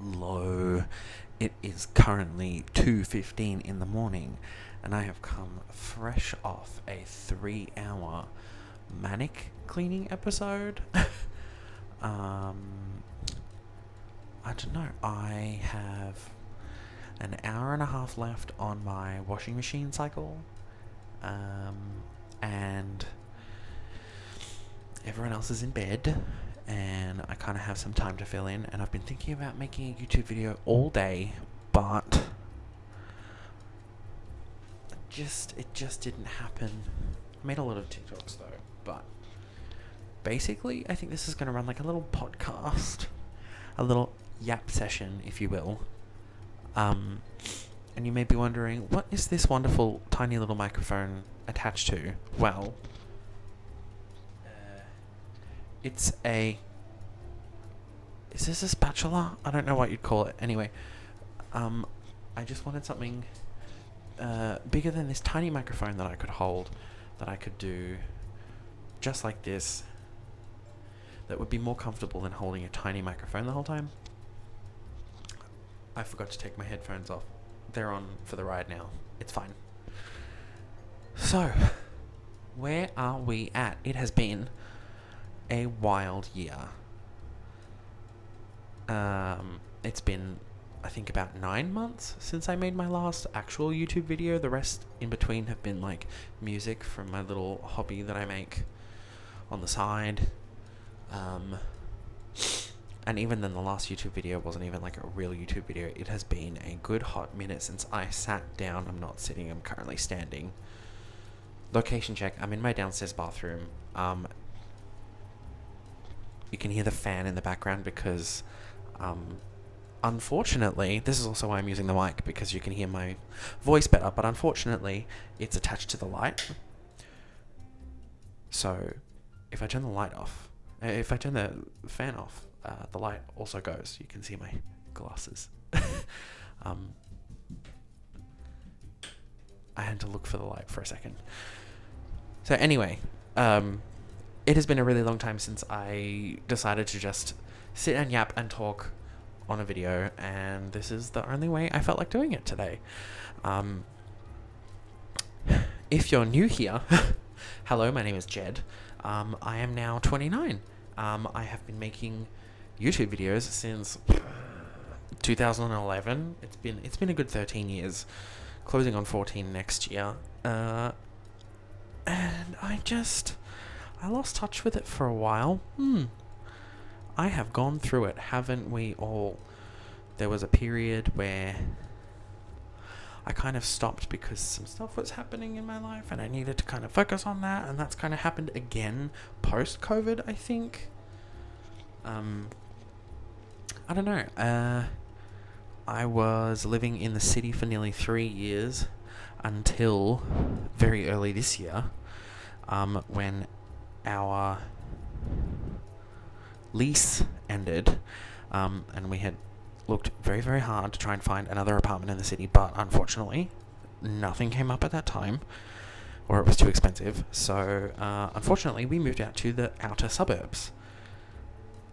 Hello. It is currently 2:15 in the morning, and I have come fresh off a 3-hour manic cleaning episode. I don't know. I have an hour and a half left on my washing machine cycle, and everyone else is in bed, and I kind of have some time to fill in, and I've been thinking about making a YouTube video all day, but it just didn't happen. I made a lot of TikToks though, but basically I think this is going to run like a little podcast, a little yap session, if you will. And you may be wondering, what is this wonderful tiny little microphone attached to? Well, is this a spatula? I don't know what you'd call it. Anyway, I just wanted something bigger than this tiny microphone that I could hold, that I could do just like this, that would be more comfortable than holding a tiny microphone the whole time. I forgot to take my headphones off. They're on for the ride now. It's fine. So, where are we at? It has been a wild year. It's been, I think, about 9 months since I made my last actual YouTube video. The rest in between have been like music from my little hobby that I make on the side. And even then, the last YouTube video wasn't even like a real YouTube video. It has been a good hot minute since I sat down. I'm not sitting, I'm currently standing. Location check. I'm in my downstairs bathroom. You can hear the fan in the background because, unfortunately, this is also why I'm using the mic, because you can hear my voice better, but unfortunately, it's attached to the light. So, if I turn the light off, if I turn the fan off, the light also goes. You can see my glasses. I had to look for the light for a second. So anyway, it has been a really long time since I decided to just sit and yap and talk on a video, and this is the only way I felt like doing it today. If you're new here, hello, my name is Jed. I am now 29. I have been making YouTube videos since 2011. It's been a good 13 years, closing on 14 next year. And I lost touch with it for a while. I have gone through it, haven't we all? There was a period where I kind of stopped because some stuff was happening in my life and I needed to kind of focus on that, and that's kind of happened again post-COVID, I think. I don't know. I was living in the city for nearly 3 years until very early this year, when our lease ended, and we had looked very, very hard to try and find another apartment in the city, but unfortunately nothing came up at that time, or it was too expensive. So unfortunately we moved out to the outer suburbs,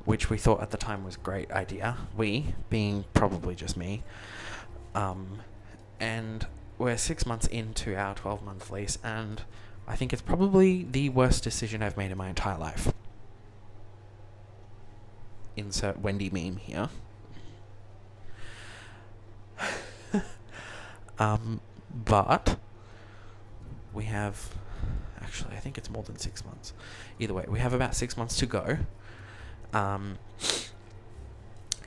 which we thought at the time was a great idea, we being probably just me. And we're 6 months into our 12-month lease, and I think it's probably the worst decision I've made in my entire life. Insert Wendy meme here. But we have, actually, I think it's more than 6 months. Either way, we have about 6 months to go. And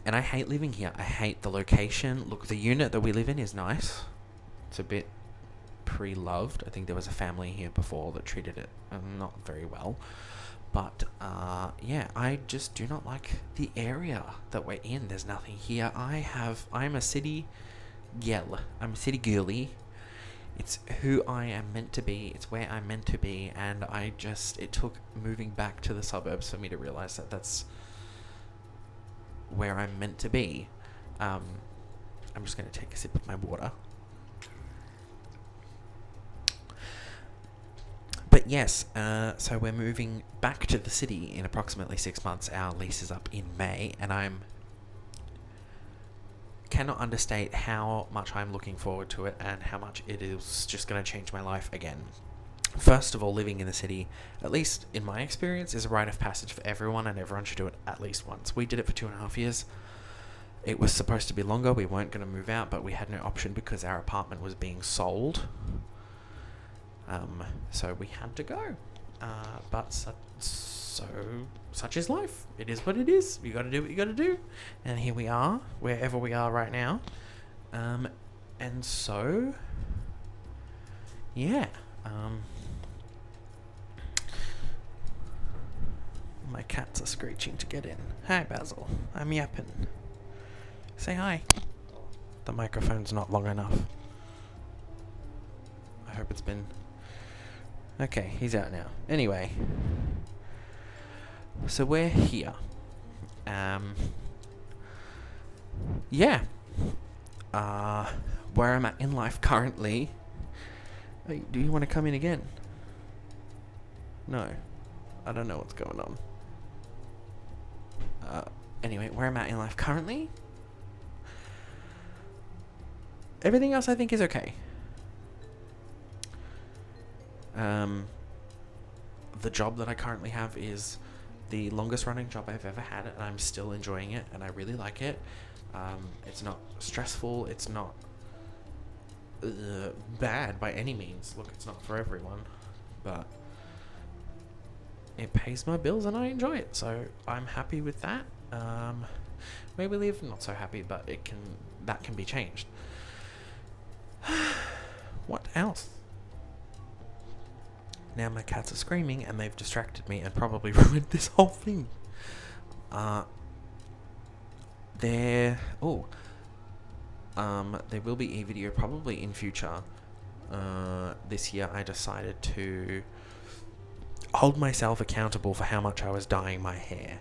I hate living here. I hate the location. Look, the unit that we live in is nice. It's a bit pre-loved. I think there was a family here before that treated it not very well. But, yeah, I just do not like the area that we're in. There's nothing here. I'm a city gal. I'm a city girly. It's who I am meant to be. It's where I'm meant to be. And it took moving back to the suburbs for me to realize that that's where I'm meant to be. I'm just going to take a sip of my water. But yes, so we're moving back to the city in approximately 6 months. Our lease is up in May, and I'm cannot understate how much I'm looking forward to it and how much it is just going to change my life again. First of all, living in the city, at least in my experience, is a rite of passage for everyone, and everyone should do it at least once. We did it for 2.5 years. It was supposed to be longer. We weren't going to move out, but we had no option because our apartment was being sold. So we had to go. But such is life. It is what it is. You got to do what you got to do. And here we are, wherever we are right now. And so, yeah. My cats are screeching to get in. Hi, Basil. I'm yapping. Say hi. The microphone's not long enough. I hope it's been... Okay, he's out now. Anyway. So we're here. Yeah. Where I'm at in life currently... Hey, do you want to come in again? No. I don't know what's going on. Anyway, where I'm at in life currently... Everything else I think is okay. The job that I currently have is the longest running job I've ever had, and I'm still enjoying it, and I really like it. It's not stressful, it's not bad by any means. Look, it's not for everyone, but it pays my bills and I enjoy it, so I'm happy with that. Where we live, not so happy, but that can be changed. What else? Now my cats are screaming and they've distracted me and probably ruined this whole thing. There will be a video probably in future. This year I decided to hold myself accountable for how much I was dyeing my hair.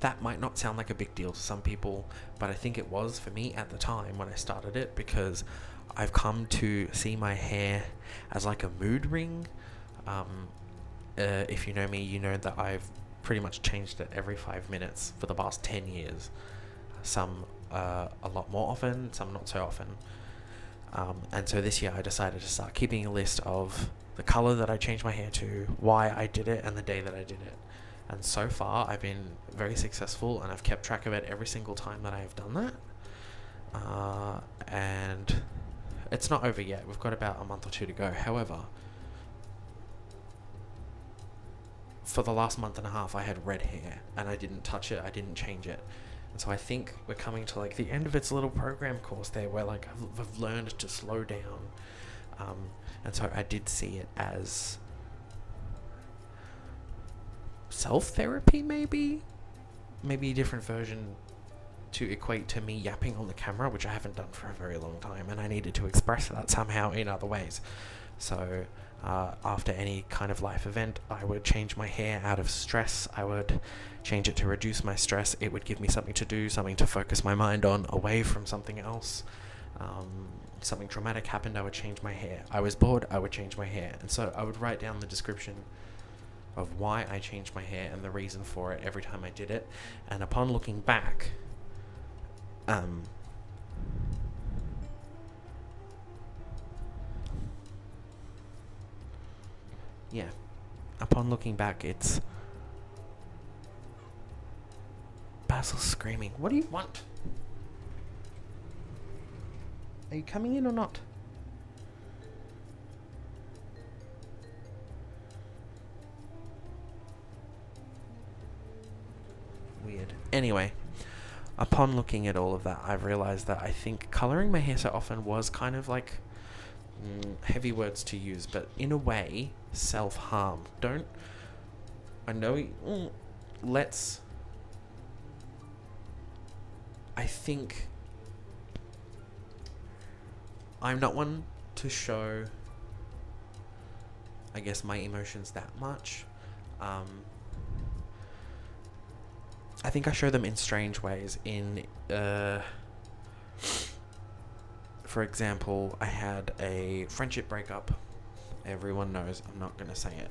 That might not sound like a big deal to some people, but I think it was for me at the time when I started it, because I've come to see my hair as like a mood ring. If you know me, you know that I've pretty much changed it every 5 minutes for the past 10 years. Some a lot more often, some not so often. And so this year I decided to start keeping a list of the color that I changed my hair to, why I did it, and the day that I did it. And so far, I've been very successful, and I've kept track of it every single time that I've done that. And it's not over yet. We've got about a month or two to go. However, for the last month and a half, I had red hair, and I didn't touch it. I didn't change it. And so I think we're coming to like the end of its little program course there, where like I've learned to slow down. And so I did see it as self-therapy, maybe a different version to equate to me yapping on the camera, which I haven't done for a very long time, and I needed to express that somehow in other ways. So after any kind of life event, I would change my hair out of stress. I would change it to reduce my stress. It would give me something to do, something to focus my mind on, away from something else. Something traumatic happened, I would change my hair. I was bored, I would change my hair. And so I would write down the description of why I changed my hair and the reason for it every time I did it. And upon looking back, upon looking back, it's Basil screaming. What do you want? Are you coming in or not? Weird. Anyway, upon looking at all of that, I've realized that I think coloring my hair so often was kind of like heavy words to use, but in a way, self-harm. I think I'm not one to show, I guess, my emotions that much. I think I show them in strange ways. For example, I had a friendship breakup. Everyone knows, I'm not going to say it.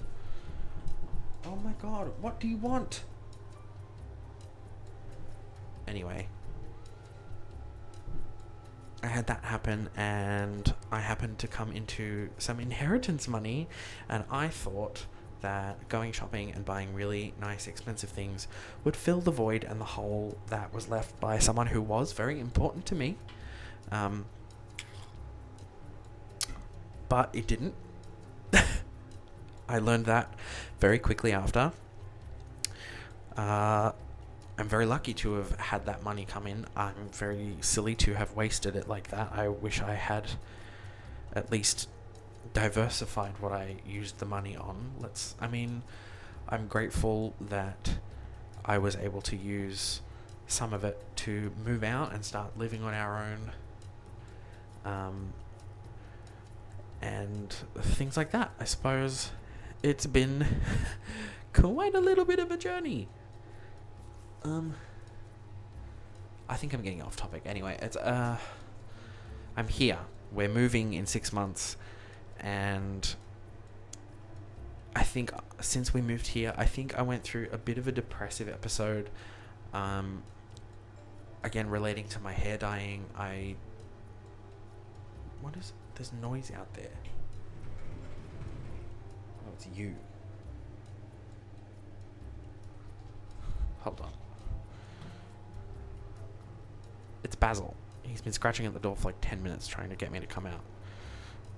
Oh my god, what do you want? Anyway, I had that happen, and I happened to come into some inheritance money, and I thought that going shopping and buying really nice, expensive things would fill the void and the hole that was left by someone who was very important to me. But it didn't. I learned that very quickly after. I'm very lucky to have had that money come in. I'm very silly to have wasted it like that. I wish I had at least diversified what I used the money on. I'm grateful that I was able to use some of it to move out and start living on our own. And things like that. I suppose it's been quite a little bit of a journey. I think I'm getting off topic. Anyway, I'm here. We're moving in 6 months, and I think since we moved here, I think I went through a bit of a depressive episode. Again, relating to my hair dyeing, there's noise out there. Oh, it's you. Hold on. It's Basil. He's been scratching at the door for like 10 minutes trying to get me to come out.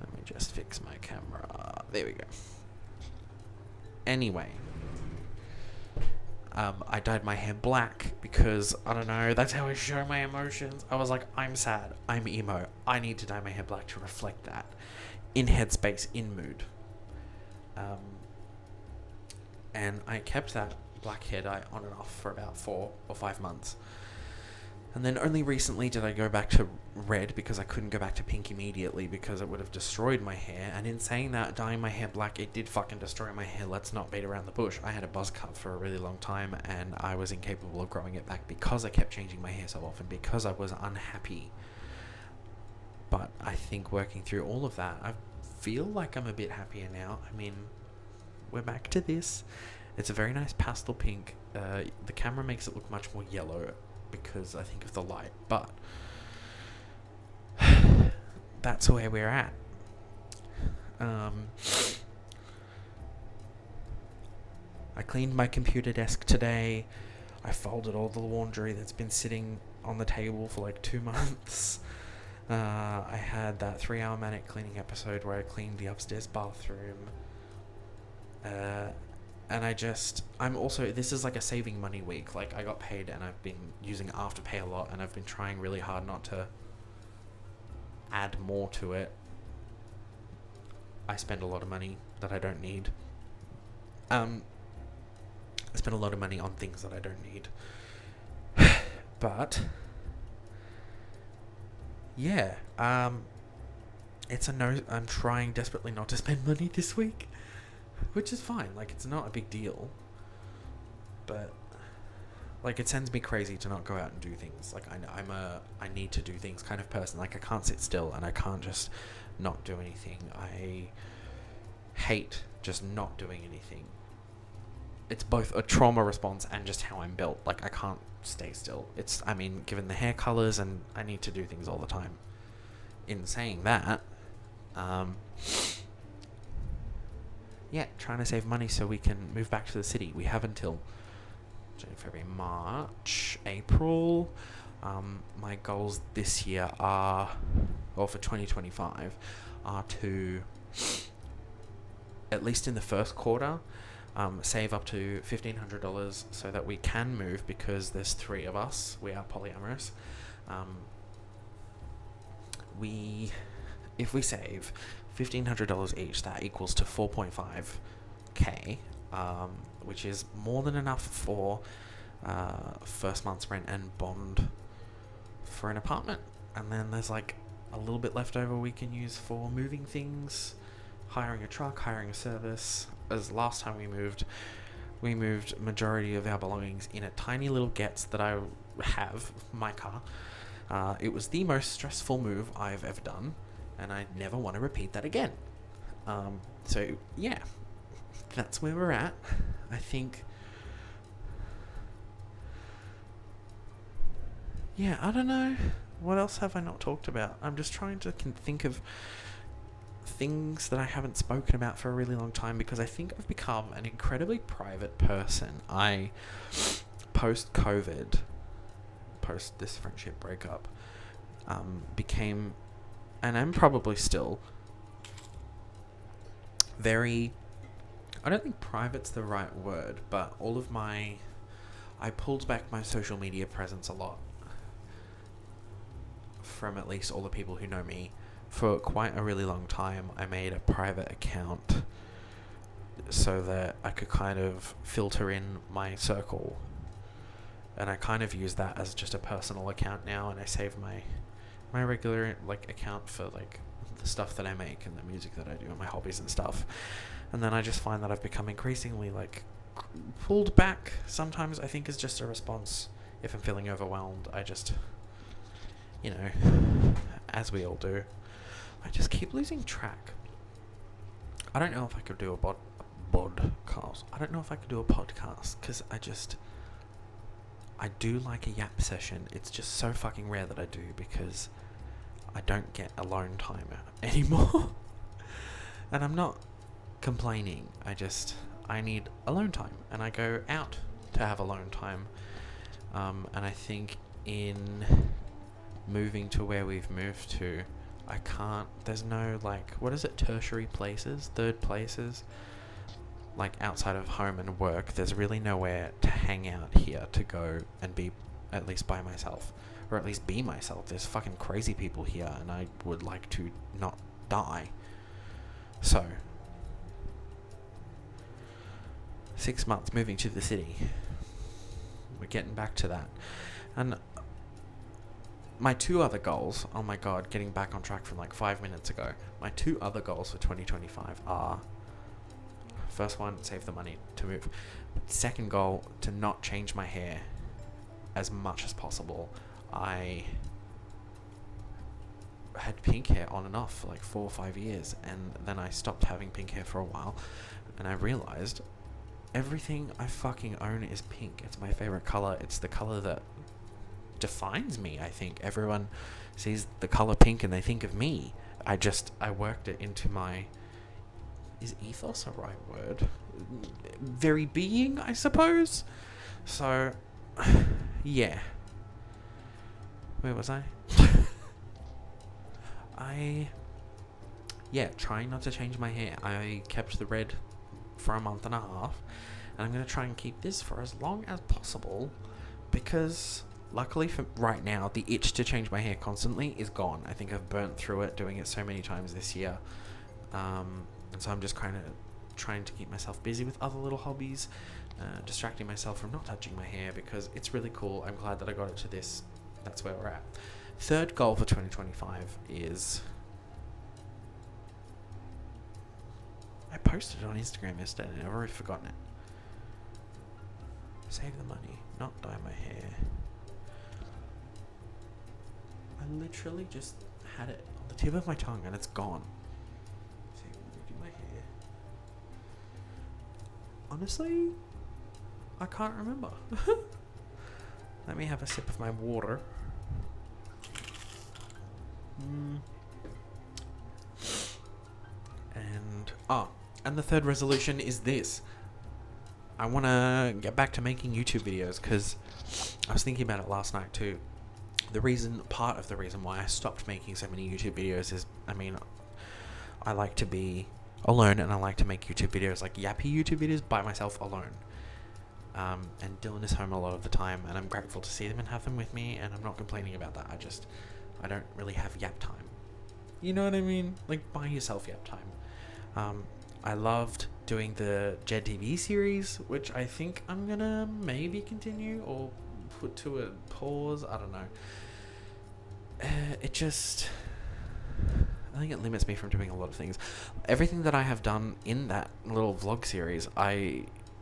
Let me just fix my camera. There we go. Anyway. I dyed my hair black because, I don't know, that's how I show my emotions. I was like, I'm sad. I'm emo. I need to dye my hair black to reflect that. In headspace, in mood. And I kept that black hair dye on and off for about 4 or 5 months. And then only recently did I go back to red because I couldn't go back to pink immediately because it would have destroyed my hair. And in saying that, dyeing my hair black, it did fucking destroy my hair. Let's not beat around the bush. I had a buzz cut for a really long time, and I was incapable of growing it back because I kept changing my hair so often, because I was unhappy. But I think working through all of that, I feel like I'm a bit happier now. I mean, we're back to this. It's a very nice pastel pink. The camera makes it look much more yellow because I think of the light, but that's where we're at. I cleaned my computer desk today. I folded all the laundry that's been sitting on the table for like 2 months. I had that 3-hour manic cleaning episode where I cleaned the upstairs bathroom. And this is like a saving money week. Like, I got paid and I've been using Afterpay a lot, and I've been trying really hard not to add more to it. I spend a lot of money that I don't need. I spend a lot of money on things that I don't need. But yeah, I'm trying desperately not to spend money this week. Which is fine, like, it's not a big deal. But, like, it sends me crazy to not go out and do things. Like, I need to do things kind of person. Like, I can't sit still, and I can't just not do anything. I hate just not doing anything. It's both a trauma response and just how I'm built. Like, I can't stay still. Given the hair colors, and I need to do things all the time. In saying that, yeah, trying to save money so we can move back to the city. We have until January, February, March, April. My goals this year for 2025, are to, at least in the first quarter, save up to $1,500 so that we can move, because there's 3 of us. We are polyamorous. If we save $1,500 each, that equals to $4.5K, which is more than enough for first month's rent and bond for an apartment. And then there's like a little bit left over we can use for moving things, hiring a truck, hiring a service. As last time we moved majority of our belongings in a tiny little Getz that I have, my car. It was the most stressful move I've ever done, and I never want to repeat that again. So yeah, that's where we're at. I think Yeah, I don't know. What else have I not talked about? I'm just trying to think of things that I haven't spoken about for a really long time, because I think I've become an incredibly private person. I, post-COVID, post this friendship breakup, became, and I'm probably still, very, I don't think private's the right word, but I pulled back my social media presence a lot from at least all the people who know me. For quite a really long time, I made a private account so that I could kind of filter in my circle. And I kind of use that as just a personal account now, and I save my regular account for the stuff that I make and the music that I do and my hobbies and stuff. And then I just find that I've become increasingly pulled back. Sometimes I think is just a response. If I'm feeling overwhelmed, I just, as we all do, I just keep losing track. I don't know if I could do a podcast. I don't know if I could do a podcast, because I do like a yap session. It's just so fucking rare that I do, because I don't get alone time anymore. And I'm not complaining. I need alone time, and I go out to have alone time. And I think in moving to where we've moved to, there's no what is it, tertiary places, third places, outside of home and work. There's really nowhere to hang out here, to go and be at least by myself, or at least be myself. There's fucking crazy people here, and I would like to not die. So 6 months moving to the city, we're getting back to that. And my two other goals, oh my god, getting back on track from 5 minutes ago. My two other goals for 2025 are, first one, save the money to move. Second goal, to not change my hair as much as possible. I had pink hair on and off for 4 or 5 years, and then I stopped having pink hair for a while, and I realized everything I fucking own is pink. It's my favorite color. It's the color that defines me. I think everyone sees the color pink and they think of me. I worked it into my, is ethos a right word? Very being, I suppose. So, yeah. Where was I? Trying not to change my hair. I kept the red for a month and a half, and I'm going to try and keep this for as long as possible, because luckily for right now, the itch to change my hair constantly is gone. I think I've burnt through it doing it so many times this year. And so I'm just kind of trying to keep myself busy with other little hobbies, distracting myself from not touching my hair, because it's really cool. I'm glad that I got it to this. That's where we're at. Third goal for 2025 is, I posted it on Instagram yesterday and I've already forgotten it. Save the money, not dye my hair. I literally just had it on the tip of my tongue and it's gone. Save the money, do my hair. Honestly, I can't remember. Let me have a sip of my water. And the third resolution is this. I want to get back to making YouTube videos, because I was thinking about it last night too. Part of the reason why I stopped making so many YouTube videos is, I like to be alone, and I like to make YouTube videos, yappy YouTube videos by myself alone. And Dylan is home a lot of the time, and I'm grateful to see them and have them with me, and I'm not complaining about that. I don't really have yap time. You know what I mean? By yourself yap time. I loved doing the JED series, which I think I'm gonna maybe continue or put to a pause. I don't know. I think it limits me from doing a lot of things. Everything that I have done in that little vlog series,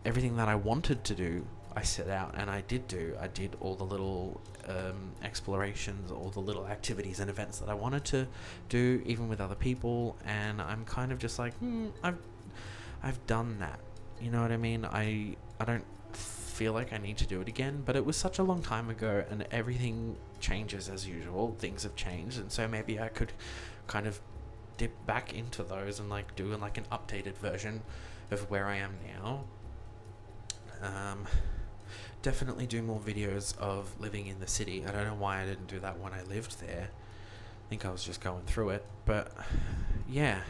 everything that I wanted to do, I set out and I did do. I did all the little explorations, all the little activities and events that I wanted to do, even with other people, and I'm kind of just I've done that. You know what I mean? I don't feel like I need to do it again, but it was such a long time ago, and everything changes as usual. Things have changed, and so maybe I could kind of dip back into those and like do like an updated version of where I am now. Definitely do more videos of living in the city. I don't know why I didn't do that when I lived there. I think I was just going through it, but yeah.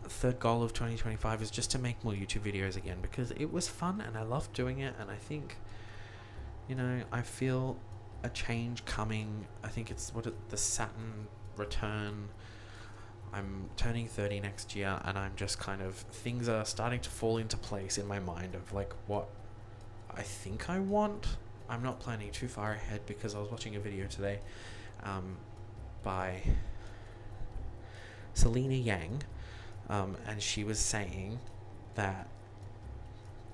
Third goal of 2025 is just to make more YouTube videos again, because it was fun and I loved doing it, and I think, you know, I feel a change coming. I think it's the Saturn return. I'm turning 30 next year, and I'm just kind of, things are starting to fall into place in my mind of like what I think I want. I'm not planning too far ahead, because I was watching a video today by Selena Yang, and she was saying that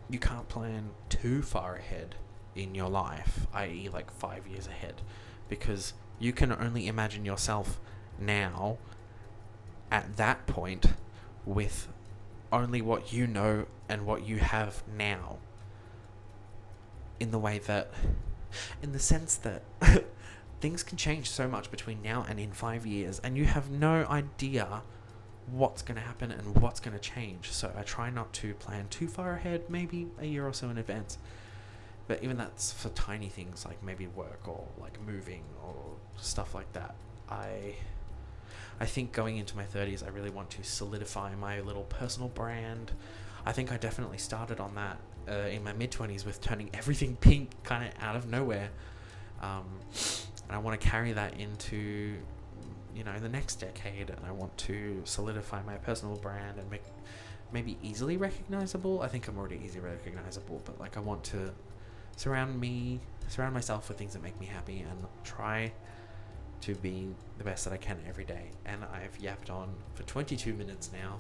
you can't plan too far ahead in your life, i.e. like 5 years ahead, because you can only imagine yourself now at that point with only what you know and what you have now, in the sense that things can change so much between now and in 5 years, and you have no idea what's going to happen and what's going to change. So I try not to plan too far ahead, maybe a year or so in advance. But even that's for tiny things like maybe work or like moving or stuff like that. I think going into my 30s, I really want to solidify my little personal brand. I think I definitely started on that in my mid-20s with turning everything pink kind of out of nowhere. And I want to carry that into, you know, the next decade, and I want to solidify my personal brand and make maybe easily recognizable. I think I'm already easily recognizable, but like I want to surround myself with things that make me happy and try to be the best that I can every day. And I've yapped on for 22 minutes now,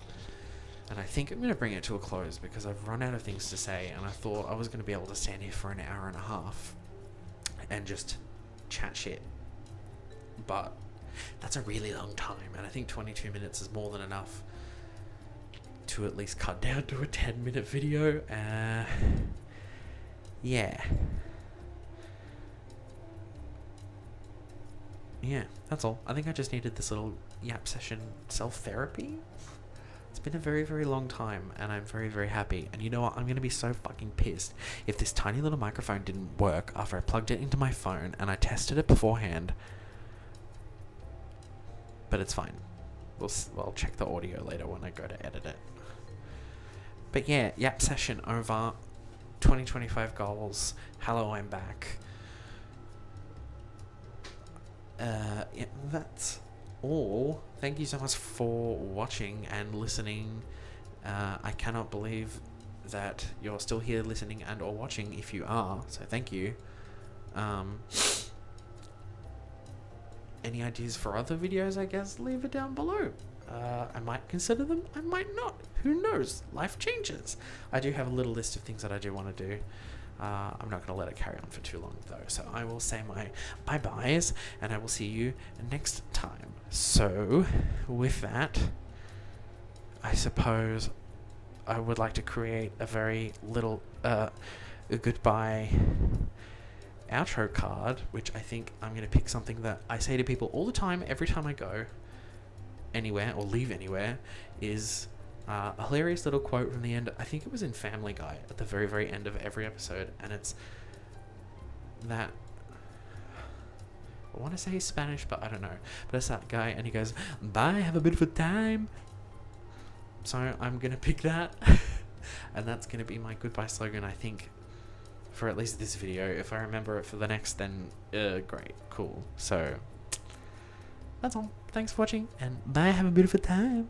and I think I'm going to bring it to a close because I've run out of things to say, and I thought I was going to be able to stand here for an hour and a half and just chat shit, but that's a really long time, and I think 22 minutes is more than enough to at least cut down to a 10-minute video. Yeah, that's all. I think I just needed this little yap session self-therapy. It's been a very, very long time, and I'm very, very happy. And you know what? I'm going to be so fucking pissed if this tiny little microphone didn't work after I plugged it into my phone and I tested it beforehand. But it's fine. I'll check the audio later when I go to edit it. But yeah, yap session over. 2025 goals. Hello, I'm back. Yeah, that's all. Thank you so much for watching and listening. I cannot believe that you're still here listening and or watching. If you are, so thank you. Any ideas for other videos, I guess, leave it down below. I might consider them, I might not. Who knows? Life changes. I do have a little list of things that I do want to do. I'm not going to let it carry on for too long, though. So I will say my bye-byes, and I will see you next time. So, with that, I suppose I would like to create a very little a goodbye outro card, which I think I'm going to pick something that I say to people all the time, every time I go anywhere or leave anywhere, is a hilarious little quote from the end. I think it was in Family Guy at the very, very end of every episode, and it's that, I want to say Spanish, but I don't know, but it's that guy, and he goes, "Bye, have a bit of a time." So I'm going to pick that, and that's going to be my goodbye slogan, I think, for at least this video. If I remember it for the next, then great, cool. So that's all. Thanks for watching, and bye, have a beautiful time.